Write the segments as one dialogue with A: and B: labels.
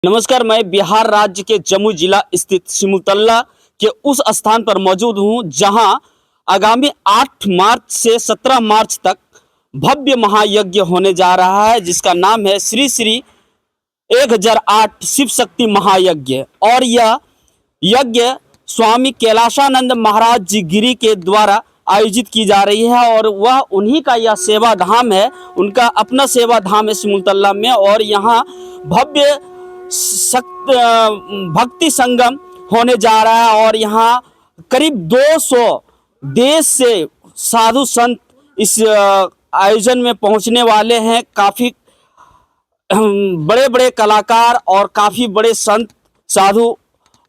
A: नमस्कार, मैं बिहार राज्य के जम्मू जिला स्थित सिमुलतला के उस स्थान पर मौजूद हूं जहां आगामी 8 मार्च से 17 मार्च तक भव्य महायज्ञ होने जा रहा है, जिसका नाम है श्री श्री 1008 शिव शक्ति महायज्ञ। और यह यज्ञ स्वामी कैलाशानंद महाराज जी गिरी के द्वारा आयोजित की जा रही है और वह उन्हीं का यह सेवा धाम है, उनका अपना सेवा धाम है सिमुलतला में। और यहाँ भव्य भक्ति संगम होने जा रहा है और यहाँ करीब 200 देश से साधु संत इस आयोजन में पहुंचने वाले हैं। काफ़ी बड़े बड़े कलाकार और काफ़ी बड़े संत साधु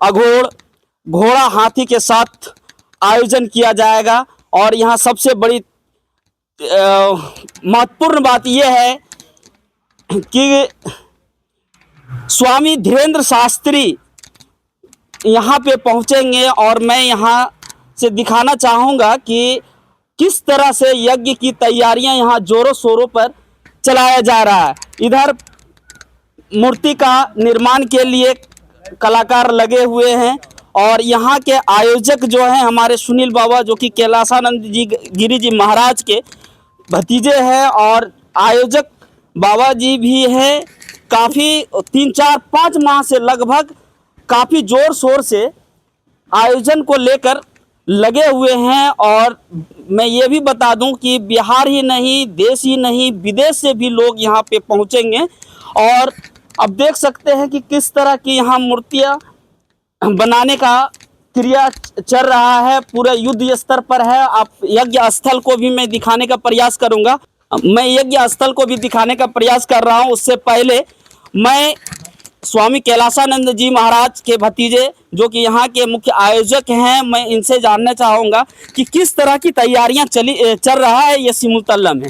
A: अघोड़ घोड़ा हाथी के साथ आयोजन किया जाएगा। और यहाँ सबसे बड़ी महत्वपूर्ण बात यह है कि स्वामी धीरेन्द्र शास्त्री यहाँ पे पहुँचेंगे और मैं यहाँ से दिखाना चाहूँगा कि किस तरह से यज्ञ की तैयारियाँ यहाँ जोरों शोरों पर चलाया जा रहा है। इधर मूर्ति का निर्माण के लिए कलाकार लगे हुए हैं और यहाँ के आयोजक जो हैं हमारे सुनील बाबा, जो कि कैलाशानंद जी गिरी जी महाराज के भतीजे हैं, और आयोजक बाबा जी भी हैं। काफ़ी 3-4-5 माह से लगभग काफ़ी ज़ोर शोर से आयोजन को लेकर लगे हुए हैं। और मैं ये भी बता दूं कि बिहार ही नहीं, देश ही नहीं, विदेश से भी लोग यहाँ पे पहुँचेंगे। और अब देख सकते हैं कि किस तरह की यहाँ मूर्तियाँ बनाने का क्रिया चल रहा है, पूरा युद्ध स्तर पर है। आप यज्ञ स्थल को भी मैं दिखाने का प्रयास करूँगा, मैं यज्ञ स्थल को भी दिखाने का प्रयास कर रहा हूँ। उससे पहले मैं स्वामी कैलाशानंद जी महाराज के भतीजे, जो कि यहाँ के मुख्य आयोजक हैं, मैं इनसे जानना चाहूँगा कि किस तरह की तैयारियाँ चल रहा है ये सिमुलतला में।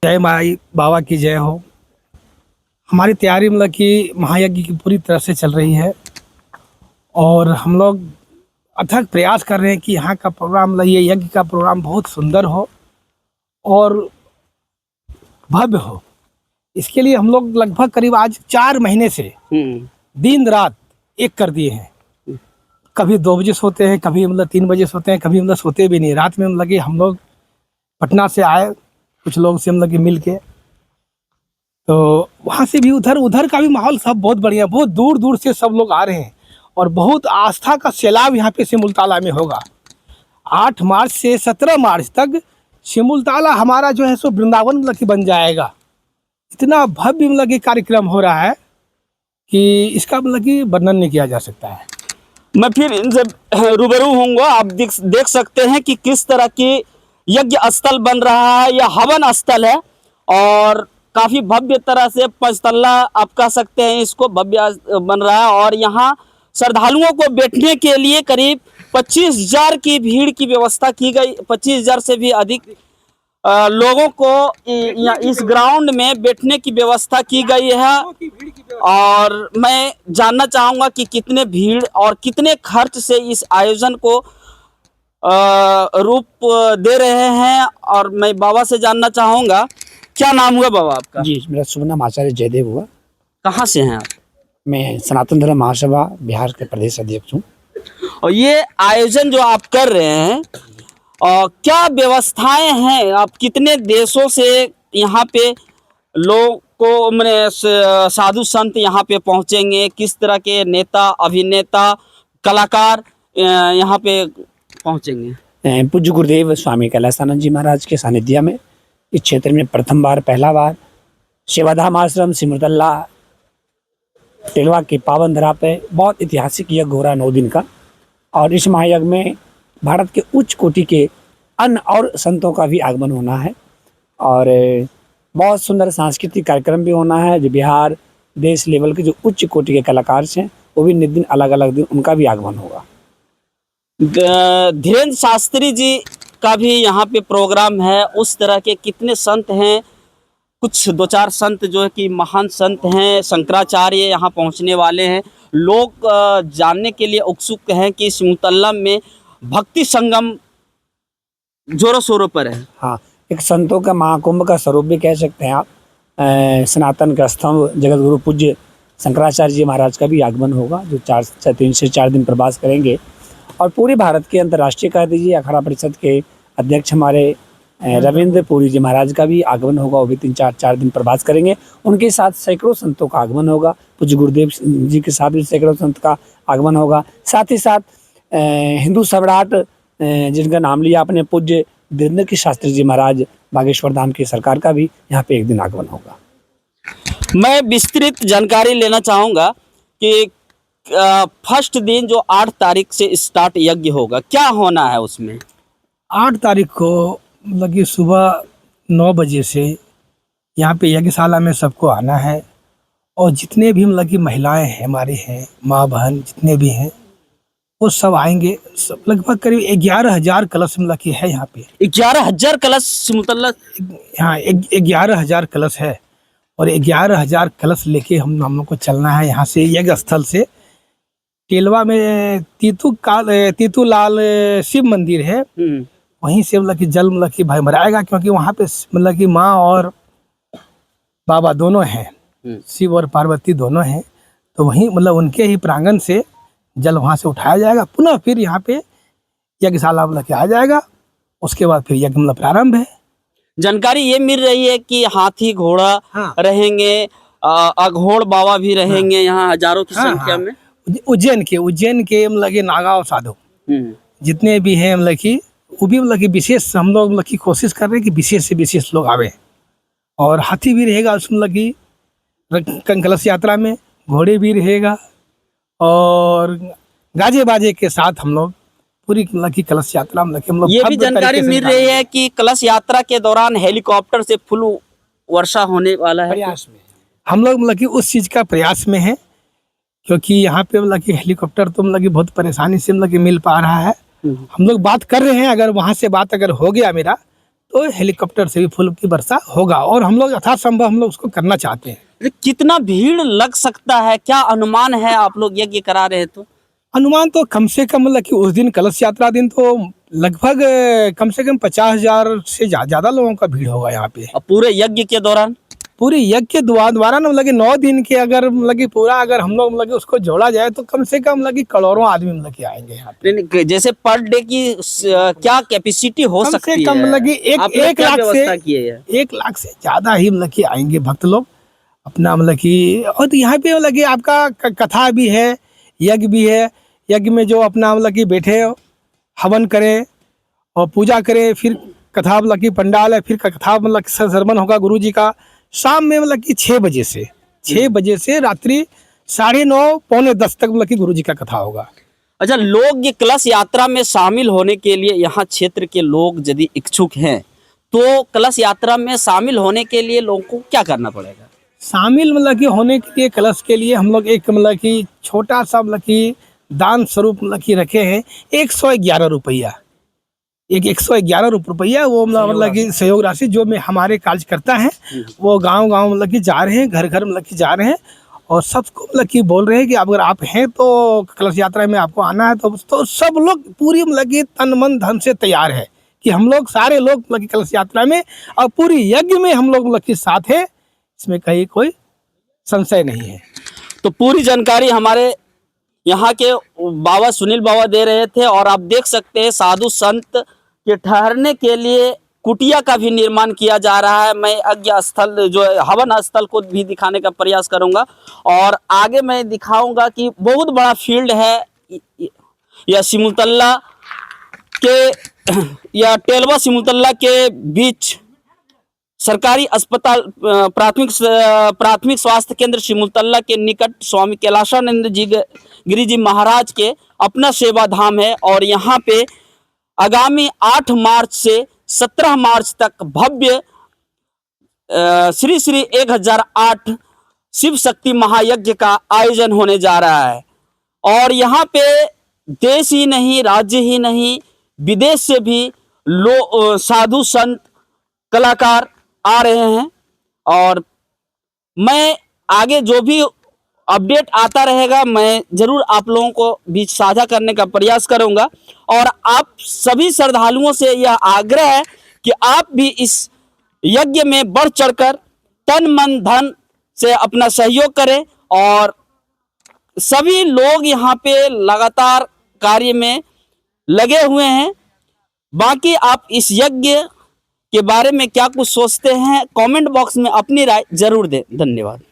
B: जय माई बाबा की जय हो। हमारी तैयारी मतलब कि महायज्ञ की पूरी तरह से चल रही है और हम लोग अथक प्रयास कर रहे हैं कि यहाँ का प्रोग्राम मतलब ये यज्ञ का प्रोग्राम बहुत सुंदर हो और भव्य हो। इसके लिए हम लोग लगभग करीब आज 4 महीने से दिन रात एक कर दिए हैं। कभी 2 बजे सोते हैं, कभी मतलब 3 बजे सोते हैं, कभी मतलब सोते भी नहीं। रात में लगे हम लोग पटना से आए, कुछ लोग से हम लगे मिल के, तो वहाँ से भी उधर का भी माहौल सब बहुत बढ़िया, बहुत दूर दूर से सब लोग आ रहे हैं और बहुत आस्था का सैलाब यहाँ पे सिमुलतला में होगा। 8 मार्च से 17 मार्च तक सिमुलतला हमारा जो है सो वृंदावन मतलब कि बन जाएगा। इतना भव्य मतलब कि कार्यक्रम हो रहा है कि इसका मतलब कि वर्णन नहीं किया जा सकता है।
A: मैं फिर इनसे रूबरू होऊंगा। आप देख सकते हैं कि किस तरह की यज्ञ स्थल बन रहा है। यह हवन स्थल है और काफ़ी भव्य तरह से पंचतल्ला आप कह सकते हैं, इसको भव्य बन रहा है। और यहाँ श्रद्धालुओं को बैठने के लिए करीब 25,000 की भीड़ की व्यवस्था की गई। 25,000 से भी अधिक लोगों को इस ग्राउंड में बैठने की व्यवस्था की गई है। और मैं जानना चाहूँगा कि कितने भीड़ और कितने खर्च से इस आयोजन को रूप दे रहे हैं। और मैं बाबा से जानना चाहूँगा, क्या नाम हुआ बाबा आपका?
C: जी, मेरा शुभ नाम आचार्य जयदेव हुआ।
A: कहाँ से हैं आप?
C: मैं सनातन धर्म महासभा बिहार के प्रदेश अध्यक्ष हूँ।
A: और ये आयोजन जो आप कर रहे हैं, क्या व्यवस्थाएं हैं? आप कितने देशों से यहाँ पे लोग को मैंने साधु संत यहाँ पे पहुँचेंगे? किस तरह के नेता, अभिनेता, कलाकार यहाँ पे पहुँचेंगे?
C: पूज्य गुरुदेव स्वामी कैलाशानंद जी महाराज के सानिध्य में इस क्षेत्र में पहला बार सेवाधाम आश्रम सिमुलतला टिलवा की पावन धरा पे बहुत ऐतिहासिक यज्ञ हो रहा है 9 दिन का। और इस महायज्ञ में भारत के उच्च कोटि के अन्य और संतों का भी आगमन होना है और बहुत सुंदर सांस्कृतिक कार्यक्रम भी होना है। जो बिहार देश लेवल के जो उच्च कोटि के कलाकार हैं वो भी नित दिन अलग अलग दिन उनका भी आगमन होगा।
A: धीरेन्द्र शास्त्री जी का भी यहाँ पे प्रोग्राम है। उस तरह के कितने संत हैं? कुछ 2-4 संत जो है कि महान संत हैं, शंकराचार्य यहाँ पहुँचने वाले हैं। लोग जानने के लिए उत्सुक हैं कि सिमुलतला में भक्ति संगम जोरों शोरों पर है।
C: हाँ, एक संतों का महाकुंभ का स्वरूप भी कह सकते हैं आप। सनातन का स्तंभ जगत गुरु पूज्य शंकराचार्य जी महाराज का भी आगमन होगा, जो 3 से 4 दिन प्रवास करेंगे। और पूरे भारत के अंतर्राष्ट्रीय कह दीजिए अखाड़ा परिषद के अध्यक्ष हमारे रविंद्र पुरी जी महाराज का भी आगमन होगा, वो भी 3-4 दिन प्रवास करेंगे। उनके साथ सैकड़ों संतों का आगमन होगा, पूज्य गुरुदेव जी के साथ भी सैकड़ों संत का आगमन होगा। साथ ही साथ हिंदू सम्राट जिनका नाम लिया आपने, पूज्य धीरेन्द्र की शास्त्री जी महाराज बागेश्वर धाम की सरकार का भी यहाँ पे एक दिन आगमन होगा।
A: मैं विस्तृत जानकारी लेना चाहूँगा कि फर्स्ट दिन जो 8 तारीख से स्टार्ट यज्ञ होगा, क्या होना है उसमें?
B: 8 तारीख को मतलब कि सुबह 9 बजे से यहाँ पे यज्ञशाला में सबको आना है। और जितने भी मतलब कि महिलाएं हैं हमारे हैं, माँ बहन जितने भी हैं, वो सब आएंगे। सब लगभग करीब 11,000 कलश मतलब कि है यहाँ पे।
A: 11,000 कलश मुतल्लक?
B: हाँ, 11,000 कलश है। और 11,000 कलश लेके हम लोग को चलना है यहाँ से यज्ञ स्थल से। टेलवा में तीतूलाल शिव मंदिर है, वहीं से मतलब कि जल मतलब कि भाई भराएगा, क्योंकि वहाँ पे मतलब कि माँ और बाबा दोनों हैं, शिव और पार्वती दोनों हैं। तो वहीं मतलब उनके ही प्रांगण से जल वहाँ से उठाया जाएगा, पुनः फिर यहाँ पे यज्ञशाला मतलब कि आ जाएगा। उसके बाद फिर यज्ञ मतलब प्रारंभ है।
A: जानकारी ये मिल रही है कि हाथी घोड़ा रहेंगे, अघोड़ बाबा भी रहेंगे यहाँ हजारों की संख्या में।
B: उज्जैन के मतलब कि नागा और साधु जितने भी हैं मतलब कि वो भी मतलब कि विशेष हम लोग मतलब कि कोशिश कर रहे हैं कि विशेष से विशेष लोग आवे। और हाथी भी रहेगा उसमें मतलब कि कलश यात्रा में, घोड़े भी रहेगा, और गाजे बाजे के साथ हम लोग पूरी मतलब की कलश यात्रा मतलब कि हम लोग
A: ये भी जानकारी मिल रही है कि कलश यात्रा के दौरान हेलीकॉप्टर से फुल वर्षा होने वाला है।
B: प्रयास में हम लोग मतलब कि उस चीज़ का प्रयास में है, क्योंकि यहाँ पे मतलब कि हेलीकॉप्टर तो मतलब कि बहुत परेशानी से मतलब कि मिल पा रहा है। हम लोग बात कर रहे हैं, अगर वहाँ से बात अगर हो गया मेरा, तो हेलीकॉप्टर से भी फूल की वर्षा होगा। और हम लोग यथासंभव हम लोग उसको करना चाहते हैं।
A: कितना भीड़ लग सकता है, क्या अनुमान है? आप लोग यज्ञ करा रहे हैं तो
B: अनुमान तो कम से कम मतलब कि उस दिन कलश यात्रा दिन तो लगभग कम से कम 50,000 से ज़्यादा लोगों का भीड़ होगा यहाँ पे।
A: और पूरे यज्ञ के दौरान,
B: पूरी यज्ञ के द्वारा ना मतलब कि 9 दिन के अगर मतलब कि पूरा अगर हम लोग मतलब कि उसको जोड़ा जाए तो कम से कम मतलब कि करोड़ों आदमी मतलब कि आएंगे यहाँ पे।
A: जैसे पर डे की क्या कैपेसिटी हो सकती है?
B: कम मतलब कि 1 लाख से ज़्यादा ही मतलब कि आएंगे भक्त लोग अपना मतलब कि। और यहाँ पे मतलब कि आपका कथा भी है, यज्ञ भी है। यज्ञ में जो अपना मतलब कि बैठे हवन करें और पूजा करें, फिर कथा मतलब कि पंडाल है, फिर कथा मतलब श्रवण होगा गुरु जी का। शाम में मतलब कि 6 बजे से रात्रि 9:30 पौने 10 तक मतलब कि गुरु जी का कथा होगा।
A: अच्छा, लोग ये कलश यात्रा में शामिल होने के लिए, यहाँ क्षेत्र के लोग यदि इच्छुक हैं तो कलश यात्रा में शामिल होने के लिए लोगों को क्या करना पड़ेगा?
B: शामिल मतलब कि होने के लिए कलश के लिए हम लोग एक मतलब कि छोटा सा मतलब कि दान स्वरूप मतलब कि रखे हैं 111 रुपया। 111 रुपया वो मतलब कि सहयोग राशि जो में हमारे कार्यकर्ता हैं वो गांव मतलब कि जा रहे हैं, घर मतलब कि जा रहे हैं। और सबको मतलब कि बोल रहे हैं कि अगर आप हैं तो कलश यात्रा में आपको आना है। तो सब लोग पूरी मतलब कि तन मन धन से तैयार है कि हम लोग सारे लोग मतलब कि कलश यात्रा में और पूरी यज्ञ में हम लोग मतलब कि साथ है, इसमें कहीं कोई संशय नहीं है।
A: तो पूरी जानकारी हमारे यहाँ के बाबा सुनील बाबा दे रहे थे। और आप देख सकते हैं साधु संत के ठहरने के लिए कुटिया का भी निर्माण किया जा रहा है। मैं यज्ञ स्थल जो हवन स्थल को भी दिखाने का प्रयास करूंगा और आगे मैं दिखाऊंगा कि बहुत बड़ा फील्ड है या सिमुलतल्ला के या टेलवा सिमुलतल्ला के बीच सरकारी अस्पताल प्राथमिक स्वास्थ्य केंद्र सिमुलतल्ला के निकट स्वामी कैलाशानंद जी गिरी जी महाराज के अपना सेवा धाम है। और यहाँ पे आगामी 8 मार्च से 17 मार्च तक भव्य श्री 1008 शिव शक्ति महायज्ञ का आयोजन होने जा रहा है। और यहाँ पे देश ही नहीं, राज्य ही नहीं, विदेश से भी साधु संत कलाकार आ रहे हैं। और मैं आगे जो भी अपडेट आता रहेगा मैं ज़रूर आप लोगों को बीच साझा करने का प्रयास करूंगा। और आप सभी श्रद्धालुओं से यह आग्रह है कि आप भी इस यज्ञ में बढ़ चढ़कर तन मन धन से अपना सहयोग करें और सभी लोग यहाँ पे लगातार कार्य में लगे हुए हैं। बाकी आप इस यज्ञ के बारे में क्या कुछ सोचते हैं, कमेंट बॉक्स में अपनी राय जरूर दें। धन्यवाद।